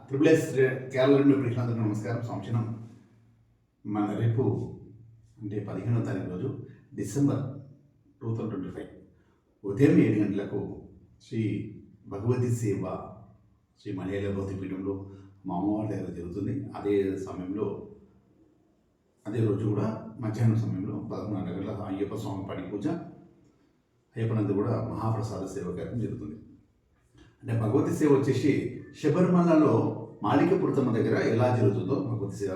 Triple Kerala నుండి ప్రేక్షకులందరికీ నమస్కారం. సంవత్సరం మన రేపు అంటే 15వ తారీఖు రోజు డిసెంబర్ 2025 ఉదయం 7 గంటలకు శ్రీ భగవతి సేవ శ్రీ మలయాళ భౌతిపీఠంలో మా అమ్మవారి దగ్గర జరుగుతుంది. అదే సమయంలో అదే రోజు కూడా మధ్యాహ్నం సమయంలో 11 గంటల అయ్యప్ప స్వామి పడి పూజ, అయ్యప్పనందు కూడా మహాప్రసాద సేవ కార్యక్రమం జరుగుతుంది. అంటే భగవతి సేవ వచ్చేసి శబరిమలలో మాలికపురతమ్మ దగ్గర ఎలా జరుగుతుందో భగవతి సేవ,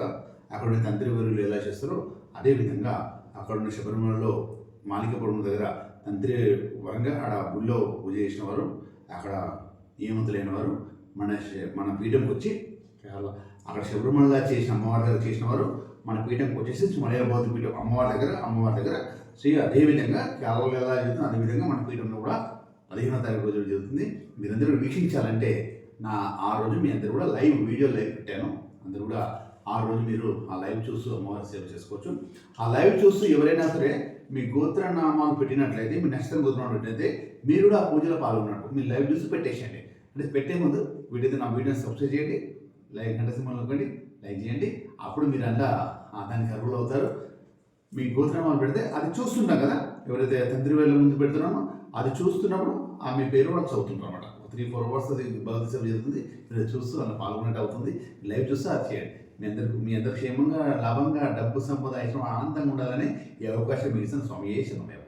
అక్కడ ఉన్న తంత్రి వీరులు ఎలా చేస్తారో అదేవిధంగా అక్కడ ఉన్న శబరిమలలో మాలికపురం దగ్గర తంత్రి వరంగా ఆడ గుళ్ళో పూజ చేసిన వారు, అక్కడ నియమితులైన వారు మన పీఠంకి వచ్చి అక్కడ శబరిమల చేసిన అమ్మవారి దగ్గర చేసిన వారు మన పీఠంకి వచ్చేసి మలయాళ బౌద్ధ పీఠం అమ్మవారి దగ్గర అదేవిధంగా కేరళలో ఎలా జరుగుతుంది అదేవిధంగా మన పీఠంలో కూడా 15వ తారీఖు రోజు జరుగుతుంది. మీరందరూ వీక్షించాలంటే ఆ రోజు మీ అందరూ కూడా వీడియో లైవ్ పెట్టాను. అందరూ కూడా ఆ రోజు మీరు ఆ లైవ్ చూస్తూ అమ్మవారి సేవ చేసుకోవచ్చు. ఆ లైవ్ చూస్తూ ఎవరైనా సరే మీ గోత్రనామాలు పెట్టినట్లయితే, మీ నక్షత్రం గోత్రం పెట్టినట్లయితే మీరు కూడా ఆ పూజలో పాల్గొన్నట్టు మీరు లైవ్ చూసి పెట్టేసేయండి. అంటే పెట్టే ముందు వీడియో నా వీడియోని సబ్స్క్రైబ్ చేయండి, గంట సింబల్ నొక్కండి, లైక్ చేయండి. అప్పుడు మీరు అంతా దానికి అర్హులు అవుతారు. మీ గోత్రనామాలు పెడితే అది చూస్తుంటాం కదా, ఎవరైతే తండ్రి వేళ్ళ ముందు పెడుతున్నామో అది చూస్తున్నప్పుడు మీ పేరు కూడా చదువుతుంటాం అనమాట. 3-4 అవర్స్ అది భగవతి సేవ జరుగుతుంది. మీరు చూస్తూ అలా పాల్గొన్నట్టు అవుతుంది. లైవ్ చూస్తూ అది చేయండి. మీ అందరు క్షేమంగా, లాభంగా, డబ్బు సంపద, ఐశ్వర్యం, ఆనందంగా ఉండాలని ఈ అవకాశం మీకు ఇచ్చిన స్వామి శరణమయ్య.